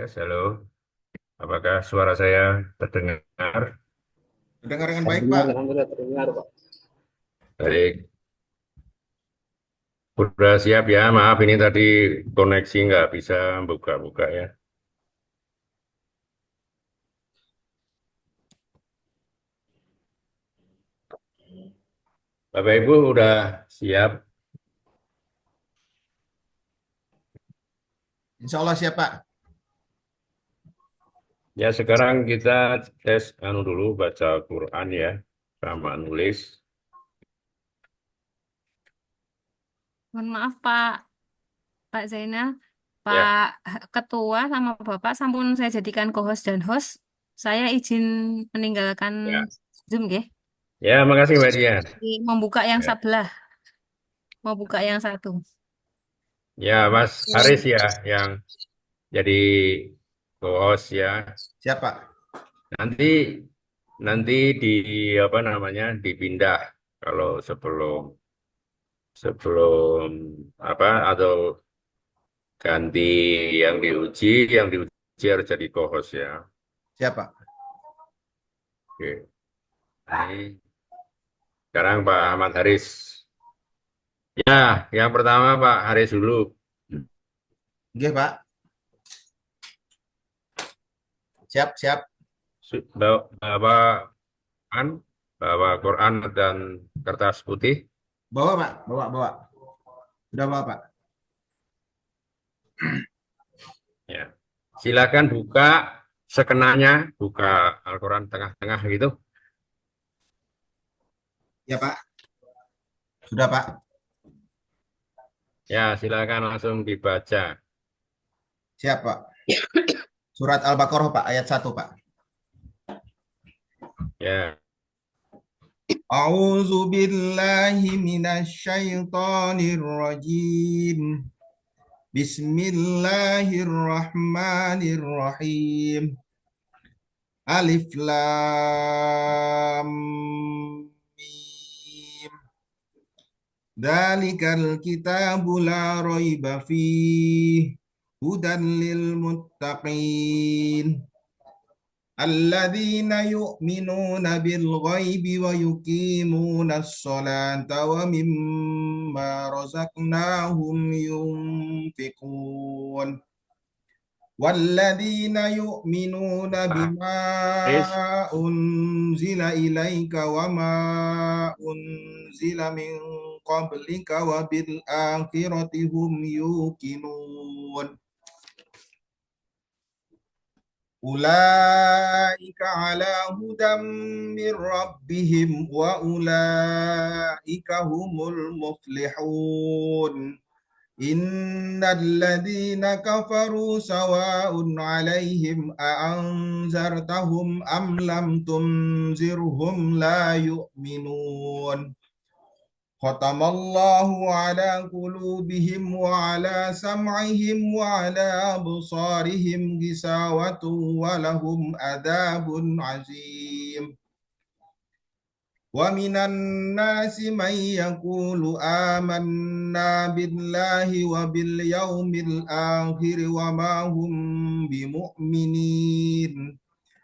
Halo. Apakah suara saya terdengar? Dengar dengan baik, Terdengar, Pak. alhamdulillah terdengar, Pak. Baik. Sudah siap ya? Maaf ini tadi koneksi nggak bisa buka-buka ya. Bapak Ibu udah siap? Insya Allah siap, Pak. Ya sekarang kita tes dulu baca Quran ya, sama nulis. Mohon maaf Pak Zainal, Ya, Pak Ketua sama Bapak sampun saya jadikan co-host dan host. Saya izin meninggalkan ya, Zoom, nggih. ya. Makasih Mbak Dian. Membuka yang Ya, sebelah, mau buka yang satu. ya, Mas Haris ya yang jadi co-host ya. Siap, Pak. Nanti nanti di apa namanya dipindah kalau sebelum sebelum apa atau ganti yang diuji harus jadi co-host ya. Siap, Pak. Oke. Ini sekarang Pak Ahmad Haris. Ya, yang pertama Pak Haris dulu. Oke, Pak. Siap, siap. Bawa Quran, bawa Quran dan kertas putih. Bawa, Pak. Bawa, bawa. Sudah bawa, Pak. Ya. Silakan buka sekenanya, buka Al-Quran tengah-tengah gitu. Ya, Pak. Sudah, Pak. Ya, silakan langsung dibaca. Siap, Pak. Surat Al-Baqarah, Pak. Ayat 1, Pak. Ya, A'udzu billahi minasyaitonir rajim. Bismillahirrahmanirrahim. Alif Lam Mim. Dzalikal kitabu la raiba fihi hudan lil muttaqin alladzina yu'minuna bil ghaibi wa yuqimuna as-salata wa mimma razaqnahum yunfiqun والذين يؤمنون Pak بما Haris. أنزل إليك وما أنزل من قبلك وبالآخرة هم يوقنون أولئك على هدى من ربهم وأولئك هم المفلحون إن الذين كفروا سواء عليهم أأنذرتهم أم لم تنذرهم لا يؤمنون ختم الله على قلوبهم وعلى سمعهم وعلى أبصارهم غشاوة ولهم عذاب عظيم ومن الناس من يقول آمنا بالله وباليوم الآخر وما هم بمؤمنين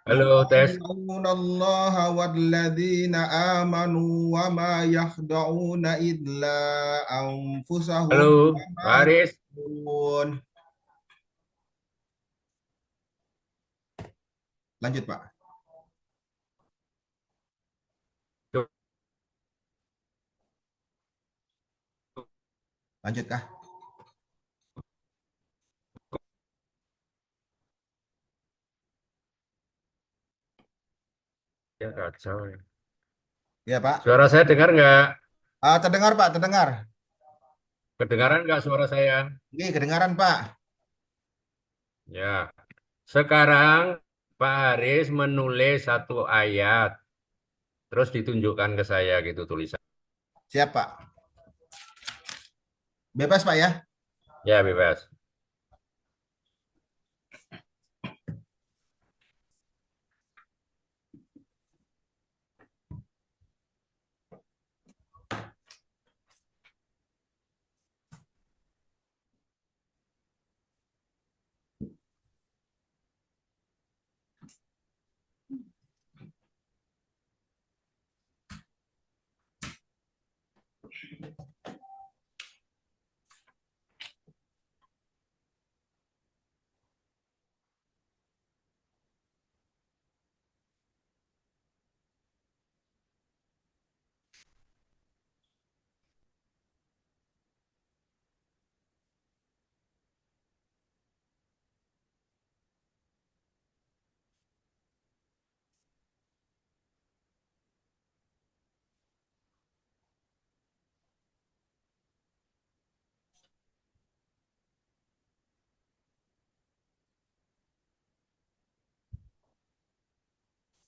Halo, tes. يخادعون الله والذين آمنوا وما يخدعون إلا أنفسهم Halo, Pak وما Haris. يشعرون. Lanjut, Pak. Lanjut, kah? Ya, kacau ya. Ya, Pak. Suara saya dengar nggak? Terdengar, Pak, terdengar. Kedengaran nggak suara saya? Oke, kedengaran, Pak. Ya. Sekarang Pak Haris menulis satu ayat, terus ditunjukkan ke saya gitu tulisan. Siap, Pak. Bebas, Pak, ya. Ya, bebas.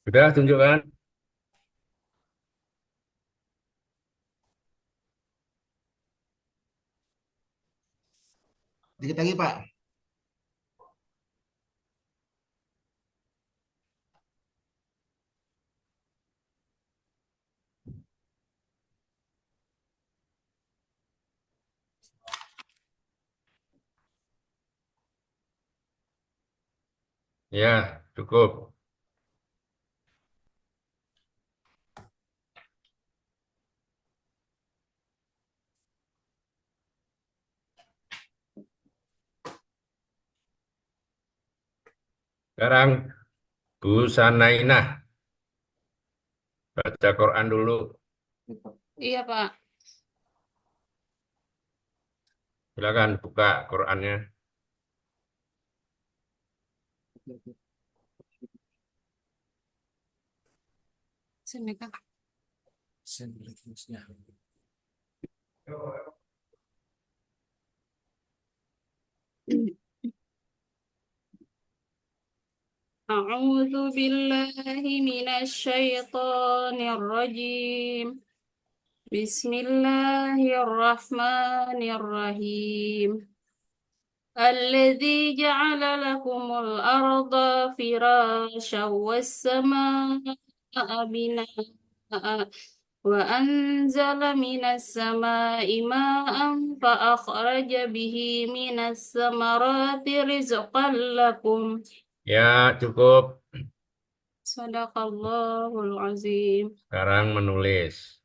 Sudah tunjukkan. Dikit lagi, Pak. Ya, cukup. Sekarang Bu Sanainah, baca Quran dulu. Iya, Pak. Silakan buka Qurannya. Sini, Kak. أعوذ بالله من الشيطان الرجيم. بسم الله الرحمن الرحيم. الذي جعل لكم الأرض فراشا والسماء بناء وأنزل من السماء ماء فأخرج به من الثمرات رزقا لكم. Ya, cukup. صدق الله العظيم. Sekarang menulis.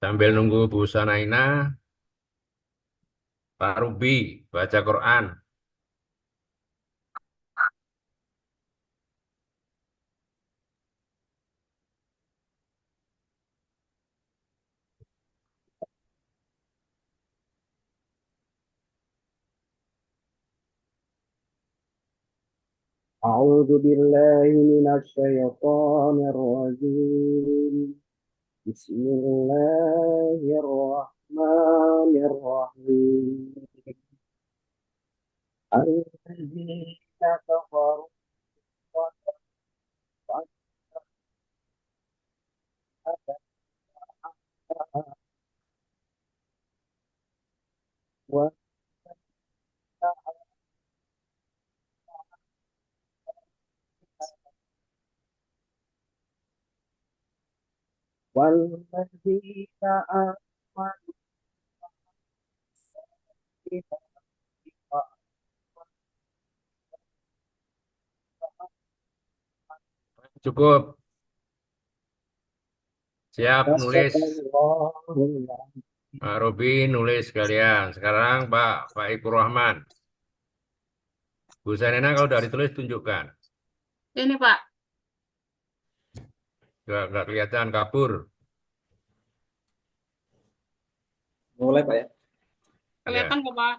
Sambil nunggu Bu Sanainah, Pak Rubi, baca Quran. أعوذ بالله من الشيطان الرجيم. بسم الله الرحمن الرحيم. الذين كفروا والذين آمنوا Cukup. Siap صدق nulis. الله العظيم. Pak Rubi nulis sekalian. Sekarang Pak Ikur Rahman. Bu Sanainah kalau udah ditulis tunjukkan. Ini, Pak. Nggak kelihatan kabur. Mulai Pak ya. Ya, Kelihatan kok, Pak?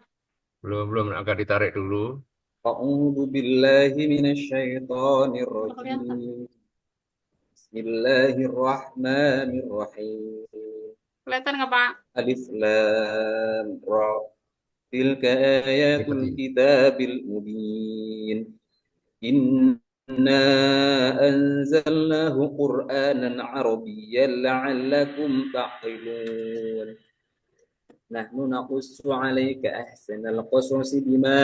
belum agak ditarik dulu. أعوذ بالله من الشيطان Nggak kelihatan. الرجيم. بسم الله الرحمن الرحيم. Kelihatan nggak, Pak? ألف لام را تلك آيات Ikuti. الكتاب المبين إنا أنزلناه قرآنا عربيا لعلكم تعقلون نحن نقص عليك أحسن القصص بما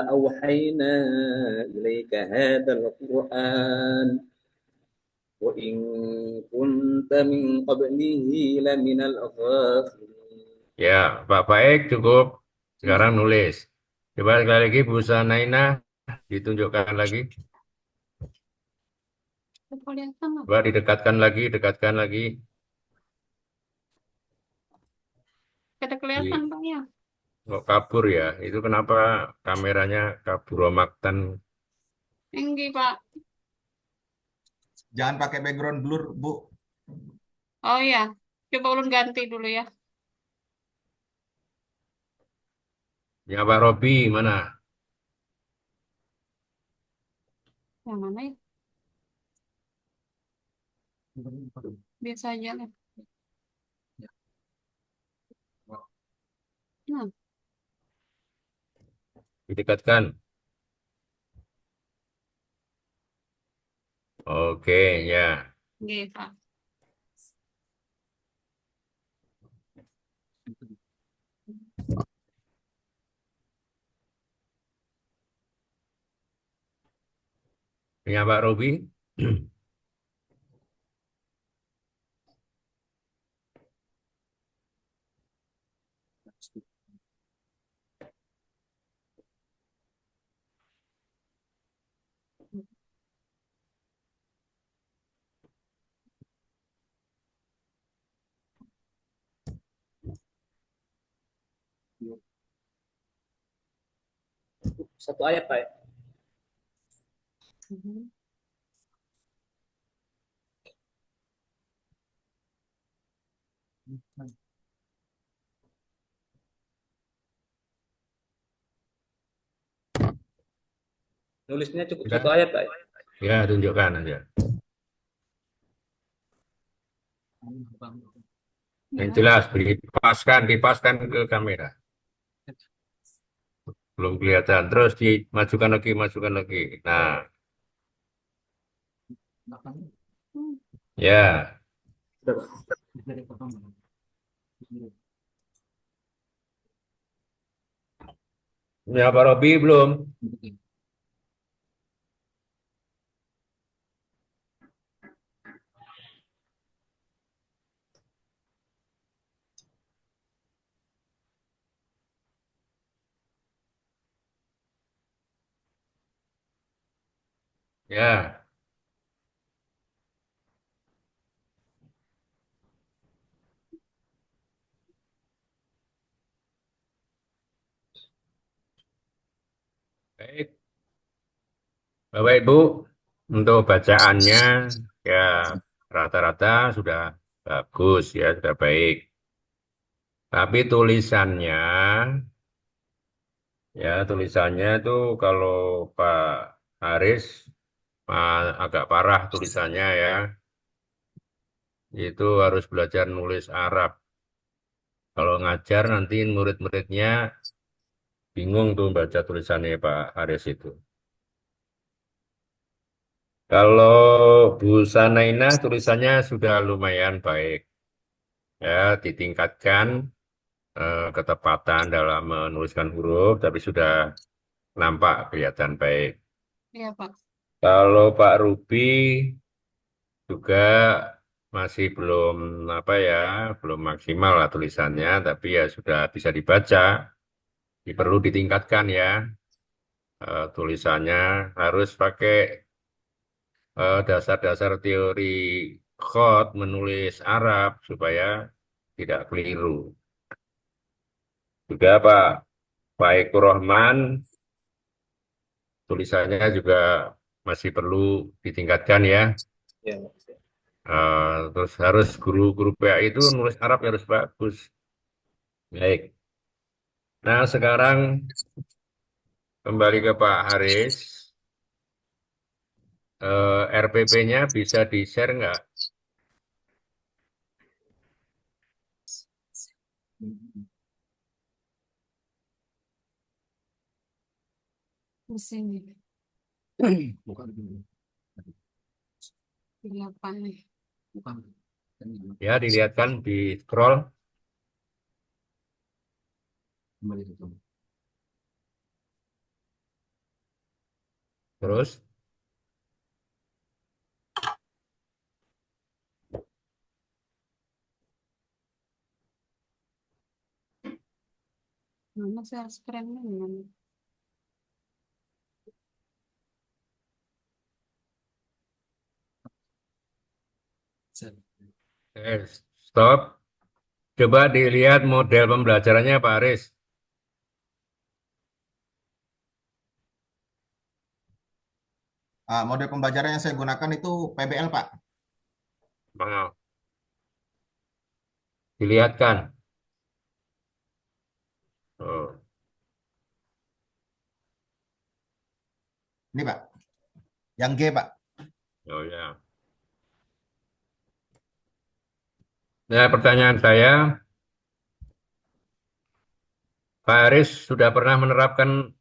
أوحينا إليك هذا القرآن وإن كنت من قبله لمن الغافلين. Ya, Pak Baik cukup. Sekarang nulis. Coba sekali lagi Bu Sanainah ditunjukkan lagi. Kelihatan nggak, Coba Pak? dekatkan lagi. Kada kelihatan Di, Pak ya. kok kabur ya? Itu kenapa kameranya kaburomaktan? Tinggi Pak. Jangan pakai background blur, Bu. Oh ya, coba ulun ganti dulu ya. Ya Pak Robi mana? Yang mana ya? Biasa aja lah. Nah, Didekatkan. Oke, ya. nggih Pak. Ya Pak Robi. Satu ayat Pak ya. Mhm. Nulisnya cukup satu Sudah? ayat Pak ya. Ya, tunjukkan aja. Yang Ya. jelas, dipaskan ke kamera. Belum kelihatan. Terus dimajukan lagi, majukan lagi. Nah, Hmm. ya. Ya Pak Robi belum. Ya, baik. Bapak Ibu, untuk bacaannya ya rata-rata sudah bagus ya, sudah baik. Tapi tulisannya itu kalau Pak Haris agak parah tulisannya ya. Itu harus belajar nulis Arab. Kalau ngajar nanti murid-muridnya bingung tuh baca tulisannya Pak Haris itu. Kalau Bu Sanaina tulisannya sudah lumayan baik. Ya, ditingkatkan ketepatan dalam menuliskan huruf, tapi sudah nampak kelihatan baik. Iya Pak. Kalau Pak Ruby juga masih belum apa ya, belum maksimal lah tulisannya, tapi ya sudah bisa dibaca. Perlu ditingkatkan ya tulisannya harus pakai dasar-dasar teori khot menulis Arab supaya tidak keliru. Juga Pak Eko Rahman tulisannya juga masih perlu ditingkatkan ya. Ya. Terus harus guru-guru PA itu nulis Arab harus bagus. Baik. Nah sekarang kembali ke Pak Haris. RPP-nya bisa di-share nggak? Di sini. 8 nih. Ya dilihatkan di scroll. Terus Mana share screen-nya gimana? stop. Coba dilihat model pembelajarannya Pak Aris. Model pembelajaran yang saya gunakan itu PBL, Pak. Bang, dilihatkan. Oh, Ini, Pak. Yang G, Pak. oh ya. Nah, pertanyaan saya, Pak Aris sudah pernah menerapkan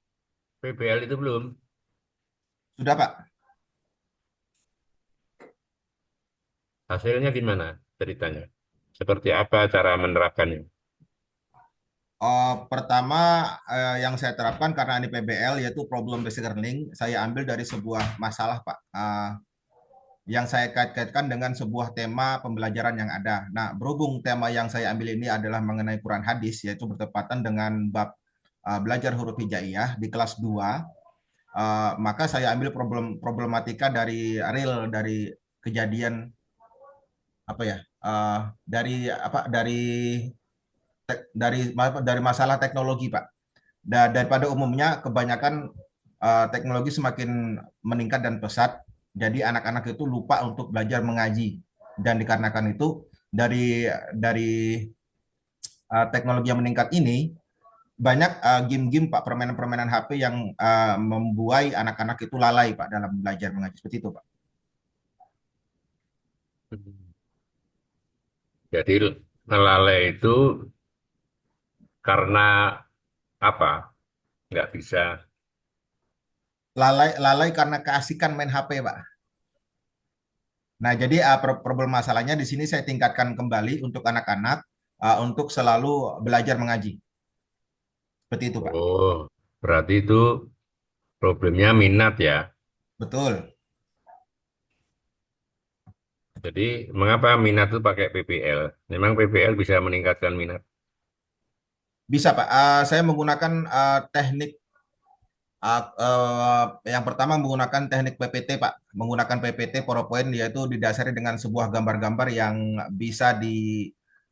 PBL itu belum? Sudah, Pak. Hasilnya gimana ceritanya? Seperti apa cara menerapkannya? Pertama, yang saya terapkan karena ini PBL, yaitu Problem Based Learning, saya ambil dari sebuah masalah, Pak. Yang saya kait-kaitkan dengan sebuah tema pembelajaran yang ada. Nah, berhubung tema yang saya ambil ini adalah mengenai Quran hadis, yaitu bertepatan dengan bab belajar huruf hijaiyah di kelas 2, maka saya ambil problematika dari real, dari kejadian apa ya, dari apa dari masalah teknologi, Pak. Daripada umumnya kebanyakan teknologi semakin meningkat dan pesat, jadi anak-anak itu lupa untuk belajar mengaji. Dan dikarenakan itu dari teknologi yang meningkat ini banyak game-game, Pak, permainan-permainan HP yang membuai anak-anak itu lalai, Pak, dalam belajar mengaji seperti itu, Pak. Jadi melalai itu karena apa? Nggak bisa. Lalai lalai karena keasikan main HP, Pak. Nah, jadi problem masalahnya di sini saya tingkatkan kembali untuk anak-anak untuk selalu belajar mengaji. Seperti itu, Pak. Oh, berarti itu problemnya minat ya. Betul. Jadi mengapa minat itu pakai PBL? Memang PBL bisa meningkatkan minat. Bisa, Pak. Saya menggunakan teknik yang pertama menggunakan teknik PPT, Pak. Menggunakan PPT PowerPoint, yaitu didasari dengan sebuah gambar-gambar yang bisa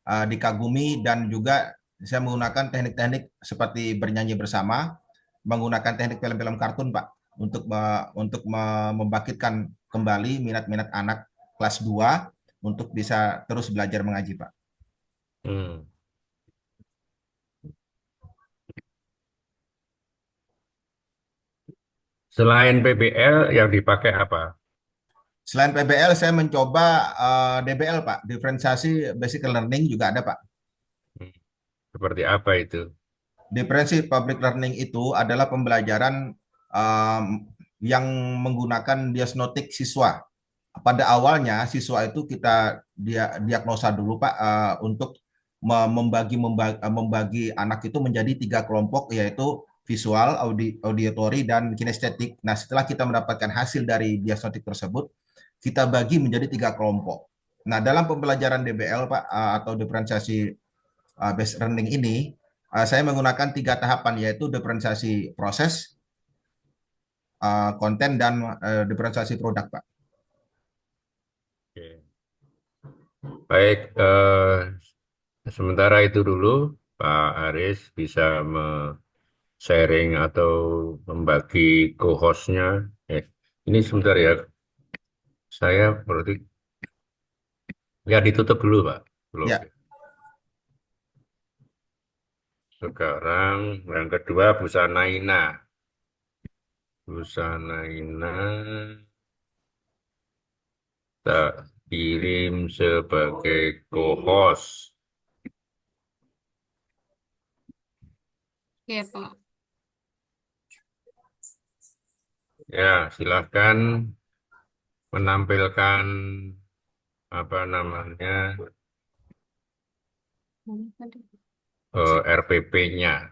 dikagumi, dan juga saya menggunakan teknik-teknik seperti bernyanyi bersama, menggunakan teknik film-film kartun, Pak, untuk membangkitkan kembali minat-minat anak kelas 2 untuk bisa terus belajar mengaji, Pak. Hmm. Selain PBL yang dipakai apa? Selain PBL, saya mencoba DBL, Pak. Diferensiasi Basic Learning juga ada, Pak. Hmm. Seperti apa itu? Differentiated Public Learning itu adalah pembelajaran um, yang menggunakan diagnostik siswa. Pada awalnya siswa itu kita diagnosa dulu, Pak, untuk membagi anak itu menjadi 3 kelompok, yaitu visual, auditory, dan kinestetik. Nah, setelah kita mendapatkan hasil dari diagnostik tersebut, kita bagi menjadi 3 kelompok. Nah, dalam pembelajaran DBL, Pak, atau diferensiasi based learning ini, saya menggunakan 3 tahapan, yaitu diferensiasi proses, konten, dan diferensiasi produk, Pak. Oke. Baik, sementara itu dulu Pak Aris bisa sharing atau membagi co-hostnya. Ini sebentar ya, saya berarti ya ditutup dulu Pak. Belum. Ya, Sekarang yang kedua busana Ina. Busana Ina tak kirim sebagai co-host. Oke, Pak. Ya, silahkan menampilkan apa namanya RPP-nya.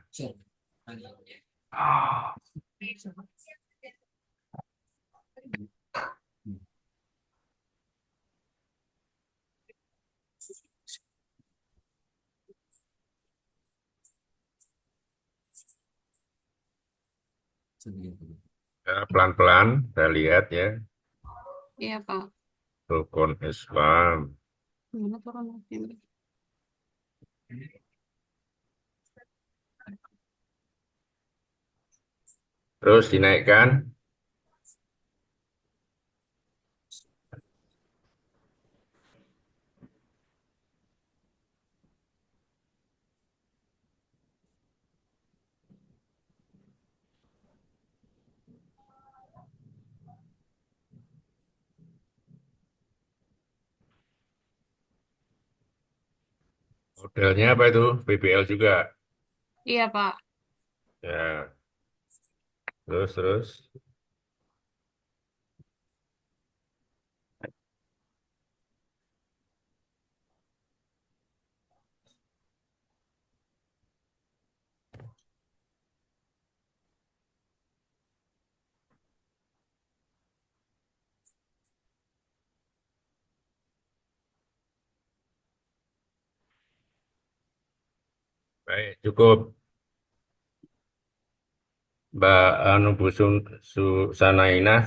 Ya, pelan-pelan, saya lihat ya. Iya, Pak. Rukun Islam. Gimana turun? Terus dinaikkan. Modelnya apa itu? BBL juga. Iya, Pak. Ya, terus. Baik, cukup. Mbak Anu Sanainah,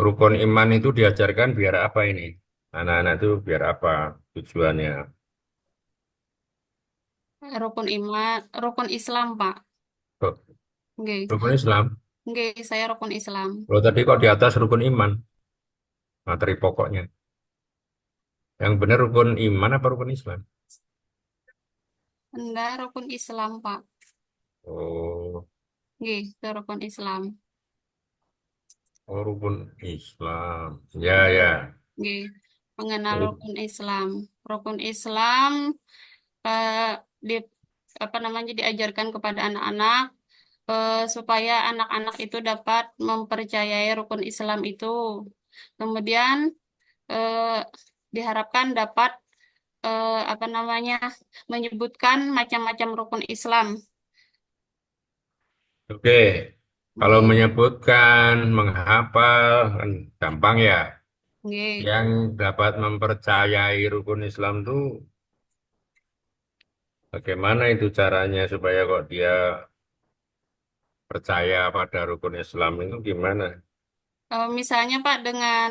rukun iman itu diajarkan biar apa ini? Anak-anak itu biar apa tujuannya? Rukun Islam, Pak. Kok Nggih. rukun Islam? Nggih, saya rukun Islam. Kalau tadi kok di atas rukun iman, materi pokoknya. Yang benar rukun iman apa rukun Islam? Enggak, rukun Islam, Pak. Oh, Nggih, itu rukun Islam. oh rukun Islam. Ya, ya. Nggih, mengenal Oh, rukun Islam. Rukun Islam eh, di apa namanya diajarkan kepada anak-anak supaya anak-anak itu dapat mempercayai rukun Islam itu. Kemudian eh, diharapkan dapat apa namanya menyebutkan macam-macam rukun Islam. oke. Kalau Nggih, menyebutkan, menghafal, kan gampang ya. nggih. Yang dapat mempercayai rukun Islam itu bagaimana itu caranya supaya kok dia percaya pada rukun Islam itu gimana? Misalnya Pak dengan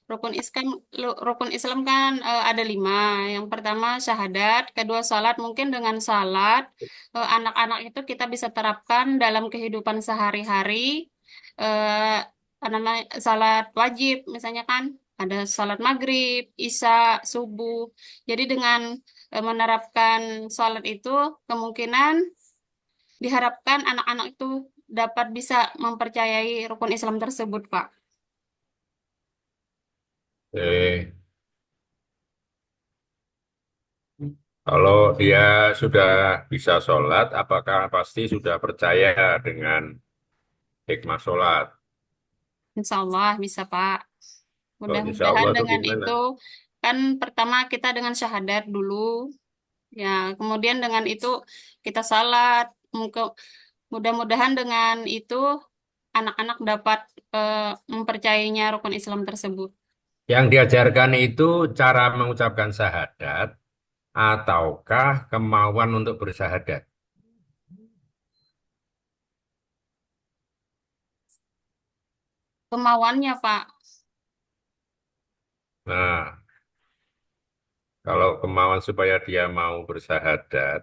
rukun Islam kan ada 5. Yang pertama syahadat, kedua salat. Mungkin dengan salat anak-anak itu kita bisa terapkan dalam kehidupan sehari-hari. eh apa namanya salat wajib, misalnya kan ada salat maghrib, isya, subuh. Jadi dengan menerapkan salat itu kemungkinan diharapkan anak-anak itu dapat bisa mempercayai rukun Islam tersebut, Pak. Eh, kalau dia sudah bisa sholat, apakah pasti sudah percaya dengan hikmah sholat? Insya Allah bisa, Pak. Kalau insya Mudah-mudahan Allah itu dengan gimana? itu, kan pertama kita dengan syahadat dulu, ya, kemudian dengan itu kita salat. Mudah-mudahan dengan itu anak-anak dapat mempercayainya rukun Islam tersebut. Yang diajarkan itu cara mengucapkan syahadat ataukah kemauan untuk bersyahadat? Kemauannya, Pak. Nah, kalau kemauan supaya dia mau bersyahadat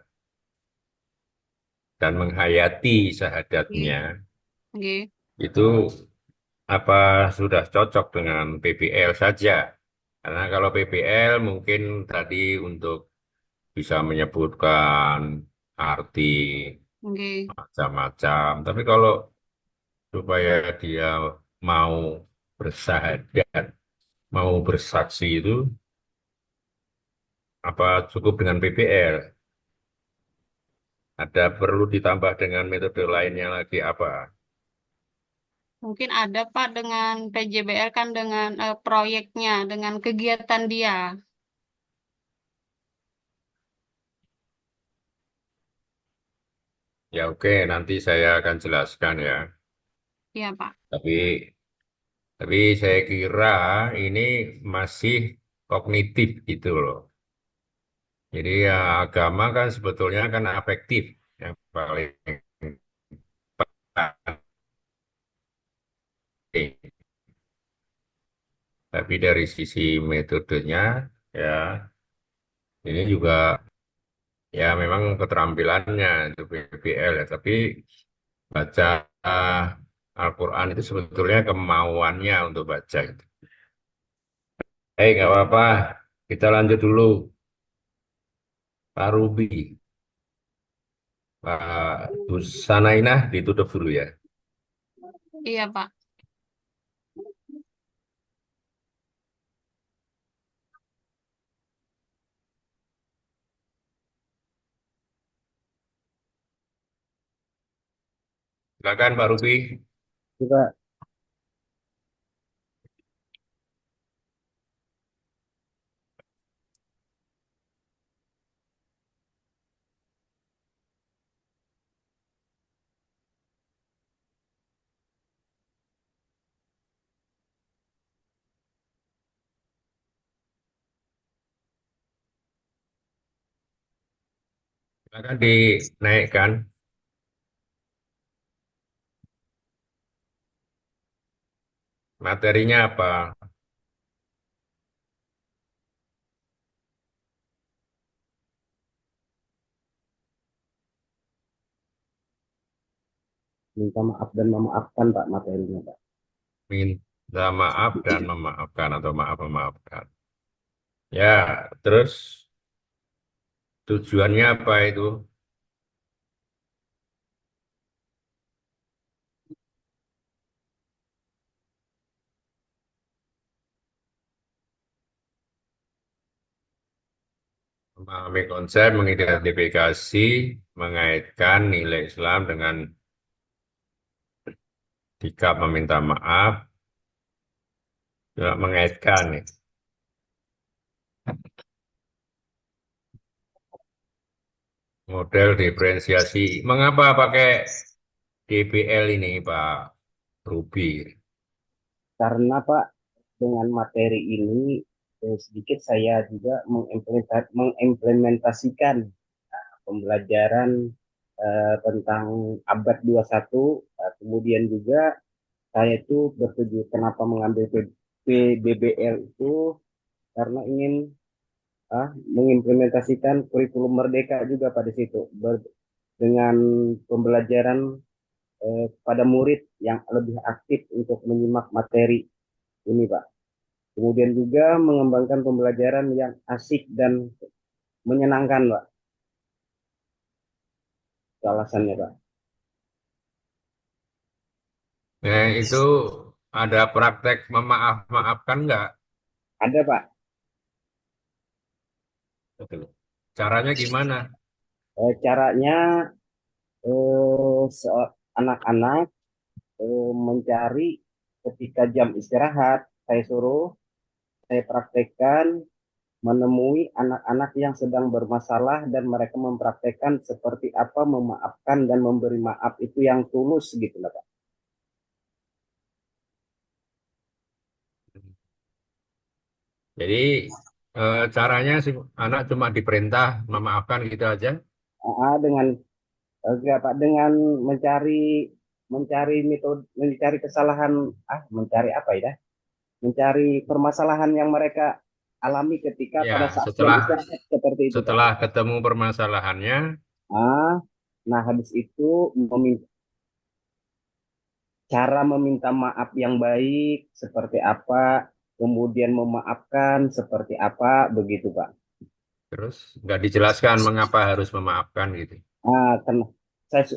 dan menghayati Oke. syahadatnya, Oke. itu apa sudah cocok dengan PBL saja? Karena kalau PBL mungkin tadi untuk bisa menyebutkan arti Oke. macam-macam. Tapi kalau supaya dia mau bersahadat, mau bersaksi itu apa cukup dengan PBL? Ada perlu ditambah dengan metode lainnya lagi apa? Mungkin ada Pak dengan PJBL kan dengan proyeknya, dengan kegiatan dia. Ya oke, nanti saya akan jelaskan ya. Iya Pak. Tapi saya kira ini masih kognitif gitu loh. Jadi ya agama kan sebetulnya kan afektif yang paling penting. Tapi dari sisi metodenya ya Ini juga ya memang keterampilannya itu BBL ya, tapi baca Al-Quran itu sebetulnya kemauannya untuk baca gitu. Nggak apa-apa. Kita lanjut dulu. Pak Ruby, Pak Sanainah ditutup dulu ya. Iya, Pak. Silakan Pak Ruby. Juga Silakan dinaikkan. Materinya apa? minta maaf dan memaafkan Pak materinya Pak. Minta maaf dan memaafkan atau maaf memaafkan. Ya, terus tujuannya apa itu? Memahami konsep, mengidentifikasi, mengaitkan nilai Islam dengan sikap meminta maaf, juga mengaitkan nih. Model diferensiasi. Mengapa pakai DBL ini, Pak Ruby? Karena Pak dengan materi ini sedikit saya juga mengimplementasikan pembelajaran tentang abad 21. Kemudian juga saya itu bertujuan kenapa mengambil PBBL itu karena ingin mengimplementasikan kurikulum merdeka juga pada situ dengan pembelajaran pada murid yang lebih aktif untuk menyimak materi ini Pak. Kemudian juga mengembangkan pembelajaran yang asik dan menyenangkan Pak. Itu alasannya Pak. Nah, itu ada praktek memaaf-maafkan nggak? Ada Pak. Betul. Caranya gimana? Caranya anak-anak mencari ketika jam istirahat, saya praktekkan menemui anak-anak yang sedang bermasalah dan mereka mempraktekkan seperti apa memaafkan dan memberi maaf itu yang tulus gitu lah Pak. Jadi caranya si anak cuma diperintah memaafkan gitu aja. Dengan Pak dengan mencari mencari metode mencari kesalahan mencari apa ya? Mencari permasalahan yang mereka alami ketika Ya, pada saat jam setelah istirahat seperti itu Pak. setelah ketemu permasalahannya, Ah, nah habis itu cara meminta maaf yang baik seperti apa, kemudian memaafkan seperti apa, begitu Pak. terus nggak dijelaskan mengapa harus memaafkan gitu. Karena saya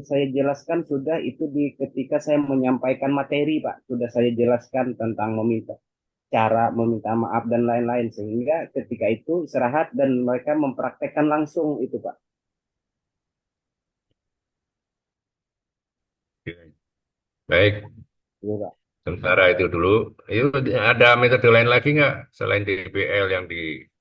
saya jelaskan sudah itu di ketika saya menyampaikan materi Pak, sudah saya jelaskan tentang cara meminta maaf dan lain-lain sehingga ketika itu istirahat dan mereka mempraktekkan langsung itu Pak. Baik, Iya, Pak. sementara itu dulu. Itu ada metode lain lagi nggak selain DBL yang dipakai?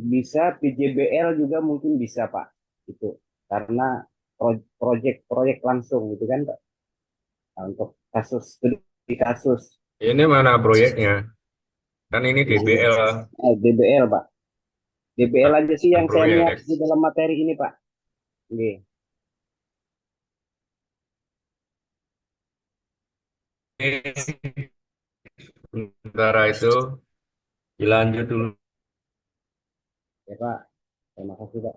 Bisa PJBL juga mungkin bisa Pak. Itu karena proyek-proyek langsung gitu kan Pak. Nah, untuk kasus studi kasus Ini mana proyeknya? Kan ini DBL, DBL Pak. DBL aja sih bukan yang saya lihat proyek. di dalam materi ini Pak. Oke. sementara itu dilanjut dulu. Ya Pak, terima kasih Pak.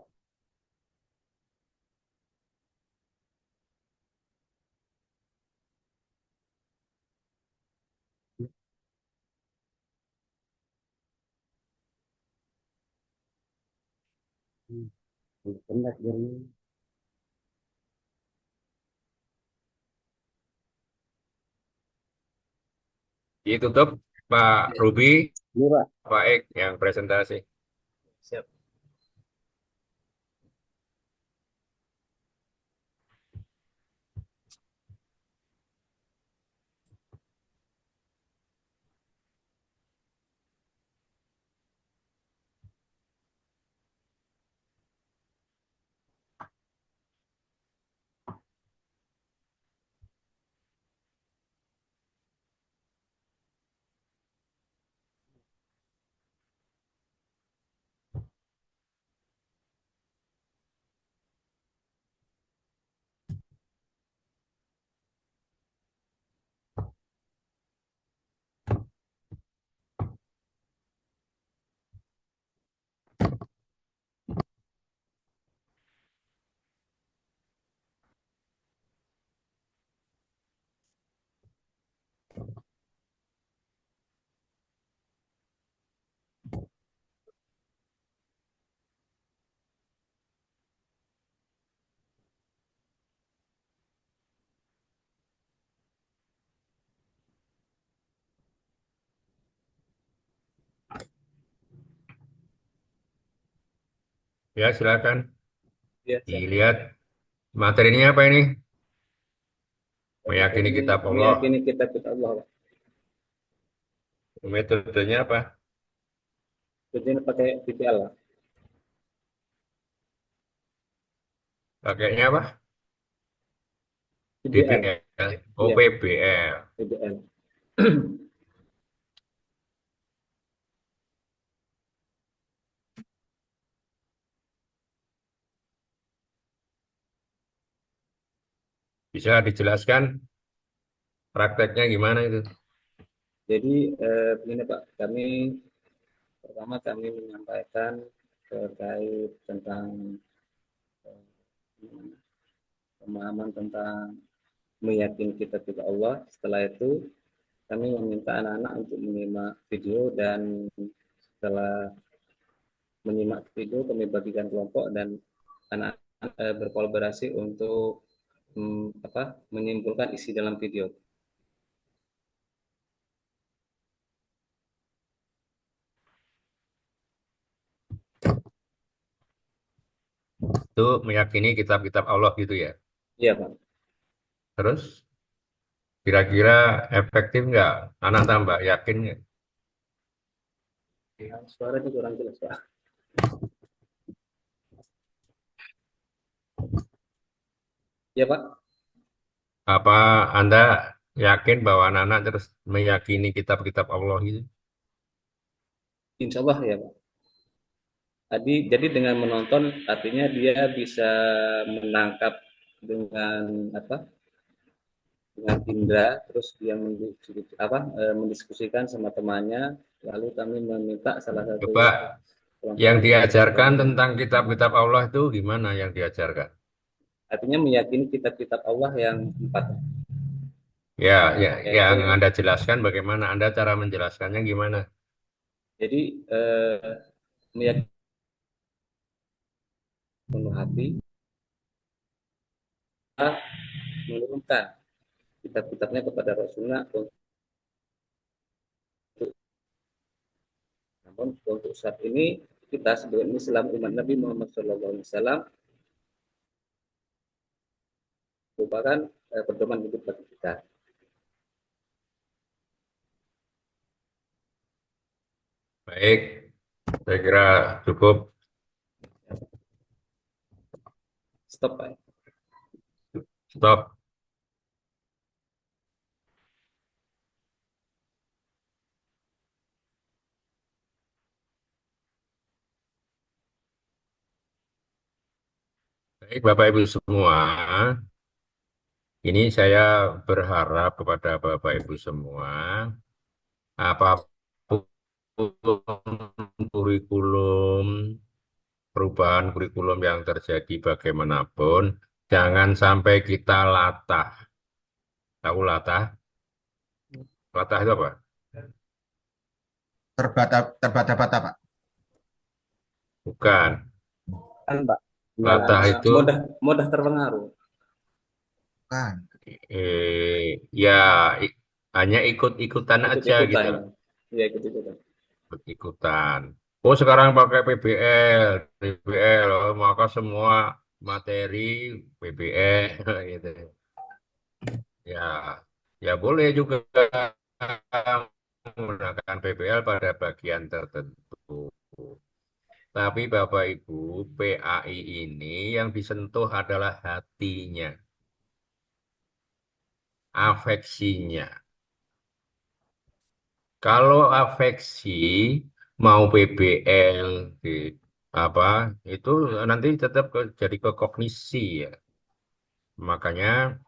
Hmm, penat jadinya. Ditutup Pak Ruby, Ini Pak, Pak Ek yang presentasi. Siap. Ya, silakan Ya, siap. dilihat materinya apa ini? Materi Meyakini ini kitab Allah. meyakini kitab-kitab Allah, Pak. Metodenya apa? Jadi pakai PPL, Pak. Pakainya apa? PBL, DBL, iya, OPBL. PBL. Bisa dijelaskan prakteknya gimana itu? Jadi begini Pak, kami pertama kami menyampaikan terkait tentang eh, pemahaman tentang meyakini kitab-kitab Allah. Setelah itu kami meminta anak-anak untuk menyimak video dan setelah menyimak video kami bagikan kelompok dan anak-anak berkolaborasi untuk menyimpulkan isi dalam video. Itu meyakini kitab-kitab Allah gitu ya. Iya Pak. Terus kira-kira efektif nggak? Anak tambah yakin nggak? Ya, suaranya kurang jelas Pak. Iya Pak. Apa Anda yakin bahwa anak-anak terus meyakini kitab-kitab Allah gitu? Insya Allah ya Pak. Jadi dengan menonton artinya dia bisa menangkap dengan apa? Dengan indera, terus dia mendiskusikan sama temannya. Lalu kami meminta salah satu Coba kelompok yang untuk diajarkan tentang kitab-kitab Allah itu gimana yang diajarkan? artinya meyakini kitab-kitab Allah yang empat, Ya, ya, yang yaitu Anda jelaskan bagaimana? Anda cara menjelaskannya gimana? jadi meyakini penuh hati menurunkan kitab-kitabnya kepada Rasulullah. Namun untuk saat ini kita sebagai Islam umat Nabi Muhammad SAW merupakan pedoman hidup bagi kita. Baik, saya kira cukup. Stop Pak. Stop. Baik, Bapak Ibu semua, ini saya berharap kepada Bapak Ibu semua, apa kurikulum, perubahan kurikulum yang terjadi bagaimanapun, jangan sampai kita latah. Tahu latah? Latah itu apa? Terbata-bata, Pak. Bukan. Kan, Pak. Latah Nah, itu mudah terpengaruh. Bukan. ya hanya ikut-ikutan aja Ikut-ikutan. gitu. Ya, ikut-ikutan. Ikut-ikutan. Oh sekarang pakai PBL, oh, maka semua materi PBL gitu. Ya, ya boleh juga menggunakan PBL pada bagian tertentu. Tapi Bapak Ibu, PAI ini yang disentuh adalah hatinya, afeksinya. Kalau afeksi mau PBL di apa itu nanti tetap jadi ke kognisi ya. Makanya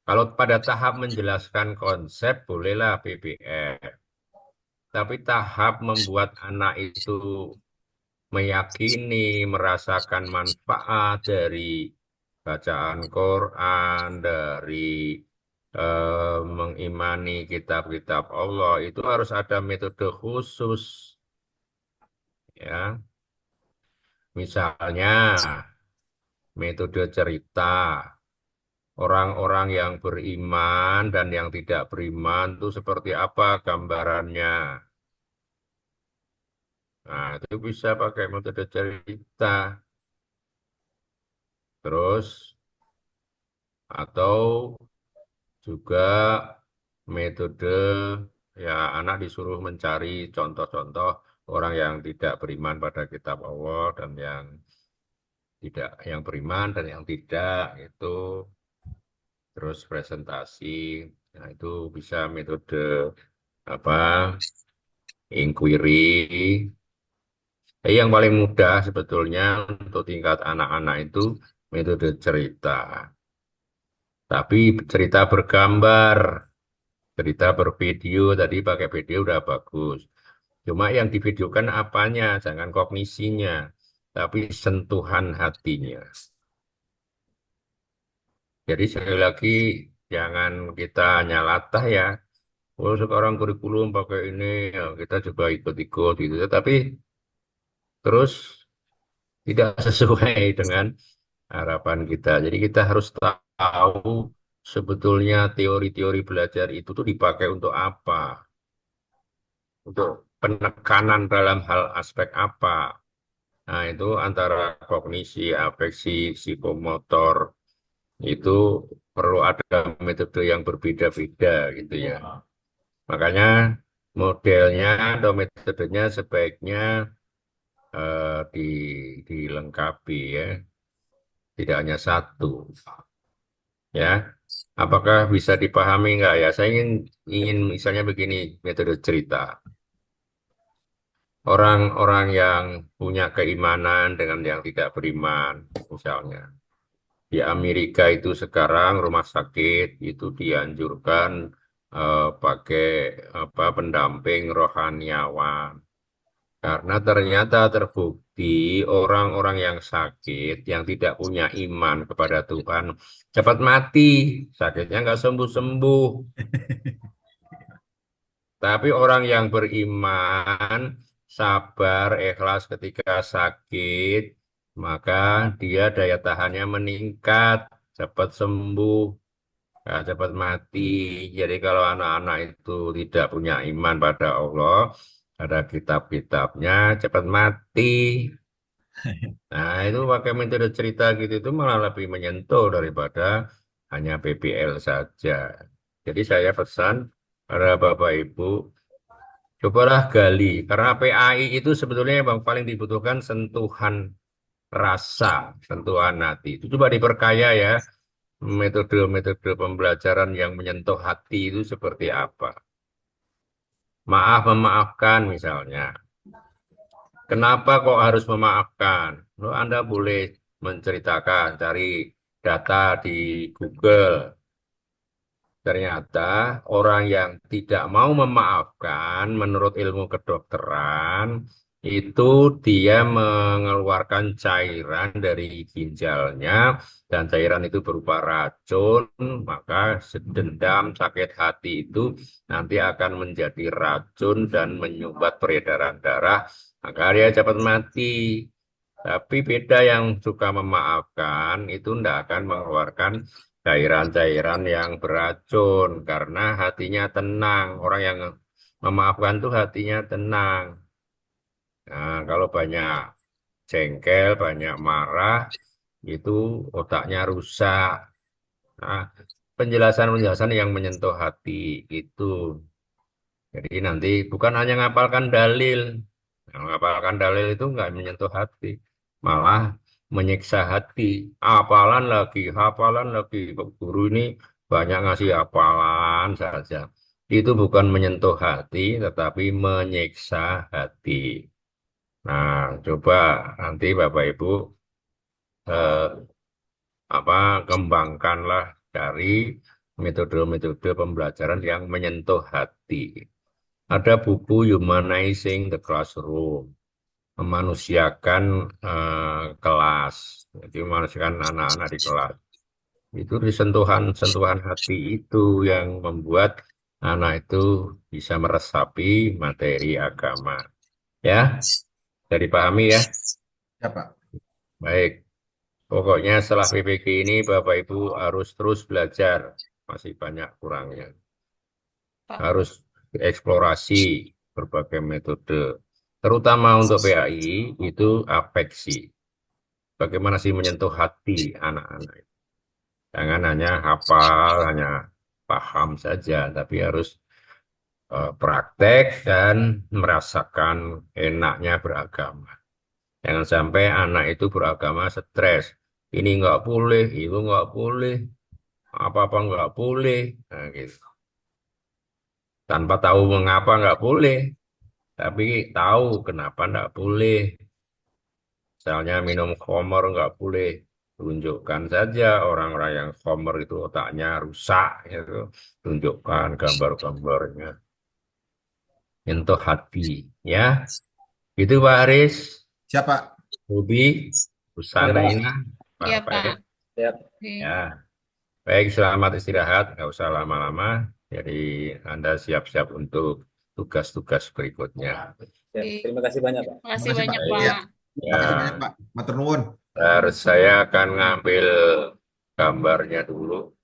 kalau pada tahap menjelaskan konsep bolehlah PBL. Tapi tahap membuat anak itu meyakini, merasakan manfaat dari bacaan Quran, dari mengimani kitab-kitab Allah, itu harus ada metode khusus, ya. Misalnya metode cerita. Orang-orang yang beriman dan yang tidak beriman itu seperti apa gambarannya. Nah, itu bisa pakai metode cerita. Terus atau juga metode ya anak disuruh mencari contoh-contoh orang yang tidak beriman pada kitab Allah dan yang beriman dan yang tidak itu terus presentasi. Nah, itu bisa metode apa inquiry. Yang paling mudah sebetulnya untuk tingkat anak-anak itu metode cerita. Tapi cerita bergambar, cerita bervideo, tadi pakai video udah bagus. Cuma yang divideokan apanya, jangan kognisinya, tapi sentuhan hatinya. Jadi sekali lagi, jangan kita nyalatah ya. Oh sekarang kurikulum pakai ini, ya, kita juga ikut-ikut gitu. Tapi terus tidak sesuai dengan harapan kita. Jadi kita harus tahu sebetulnya teori-teori belajar itu tuh dipakai untuk apa? Untuk penekanan dalam hal aspek apa? Nah, itu antara kognisi, afeksi, psikomotor itu perlu ada metode yang berbeda-beda gitu ya. Makanya modelnya atau metodenya sebaiknya dilengkapi ya, tidak hanya satu. Ya, apakah bisa dipahami nggak ya? Saya ingin misalnya begini metode cerita. Orang-orang yang punya keimanan dengan yang tidak beriman, misalnya. Di Amerika itu sekarang rumah sakit itu dianjurkan pakai pendamping rohaniawan. Karena ternyata terbukti orang-orang yang sakit, yang tidak punya iman kepada Tuhan, cepat mati. Sakitnya nggak sembuh-sembuh. Tapi orang yang beriman, sabar, ikhlas ketika sakit, maka dia daya tahannya meningkat, cepat sembuh, nggak cepat mati. Jadi kalau anak-anak itu tidak punya iman pada Allah, ada kitab-kitabnya, cepat mati. Nah, itu pakai metode cerita gitu itu malah lebih menyentuh daripada hanya PBL saja. Jadi saya pesan pada Bapak Ibu, cobalah gali. Karena PAI itu sebetulnya yang paling dibutuhkan sentuhan rasa, sentuhan hati. Itu coba diperkaya ya, metode-metode pembelajaran yang menyentuh hati itu seperti apa. Maaf memaafkan misalnya. Kenapa kok harus memaafkan? Loh, Anda boleh menceritakan, cari data di Google. ternyata orang yang tidak mau memaafkan menurut ilmu kedokteran itu dia mengeluarkan cairan dari ginjalnya dan cairan itu berupa racun, maka dendam, sakit hati itu nanti akan menjadi racun dan menyumbat peredaran darah, maka dia cepat mati. Tapi beda yang suka memaafkan itu tidak akan mengeluarkan cairan-cairan yang beracun karena hatinya tenang. Orang yang memaafkan tuh hatinya tenang. Nah, kalau banyak jengkel, banyak marah, itu otaknya rusak. Nah, penjelasan-penjelasan yang menyentuh hati itu. Jadi nanti bukan hanya ngapalkan dalil. Nah, ngapalkan dalil itu nggak menyentuh hati, malah menyiksa hati. Hafalan lagi. Guru ini banyak ngasih hafalan saja. Itu bukan menyentuh hati, tetapi menyiksa hati. Nah, coba nanti Bapak Ibu eh, kembangkanlah dari metode-metode pembelajaran yang menyentuh hati. Ada buku Humanizing the Classroom, memanusiakan kelas, jadi memanusiakan anak-anak di kelas. Itu di sentuhan-sentuhan hati itu yang membuat anak itu bisa meresapi materi agama. Ya, jadi pahami ya. Ya, Pak. Baik, pokoknya setelah PPG ini Bapak Ibu harus terus belajar, masih banyak kurangnya. Pak. Harus eksplorasi berbagai metode. Terutama untuk PAI itu afeksi. Bagaimana sih menyentuh hati anak-anak. Jangan hanya hafal, hanya paham saja, tapi harus praktek dan merasakan enaknya beragama. Jangan sampai anak itu beragama stres. Ini nggak boleh, itu nggak boleh, apa-apa nggak boleh. Nah, gitu. Tanpa tahu mengapa nggak boleh, tapi tahu kenapa nggak boleh. Misalnya minum khamar nggak boleh. Tunjukkan saja orang-orang yang khamar itu otaknya rusak. Gitu. Tunjukkan gambar-gambarnya. Nyentuh hati. Ya, itu Pak Haris. Siapa? Ruby, Ya, Busana Pak. Ina, Pak Iya, Farid. Pak. Siap. Oke. Ya, baik, selamat istirahat. Nggak usah lama-lama. Jadi Anda siap-siap untuk tugas-tugas berikutnya. Siap. Oke. Terima kasih banyak, Pak. Terima kasih Terima kasih, banyak, Pak. Baik. Iya, Pak. terima kasih banyak, Ya, Pak. Matur nuwun. harus saya akan ngambil gambarnya dulu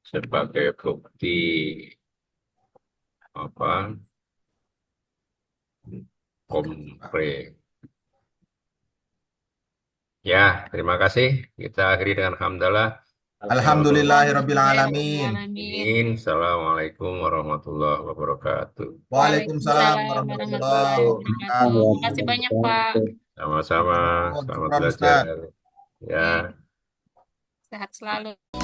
sebagai bukti apa kompre. Ya. Ya, terima kasih. Kita akhiri dengan hamdalah. Alhamdulillahirabbil alamin. Alhamdulillahirrahmanirrahim. Assalamualaikum warahmatullahi wabarakatuh. Waalaikumsalam Waalaikumsalam warahmatullahi warahmatullahi wabarakatuh. wabarakatuh. Terima kasih banyak, Pak. Sama-sama, Matur nuwun. selamat Syukran, belajar. Ustaz. Ya. Oke. Sehat selalu.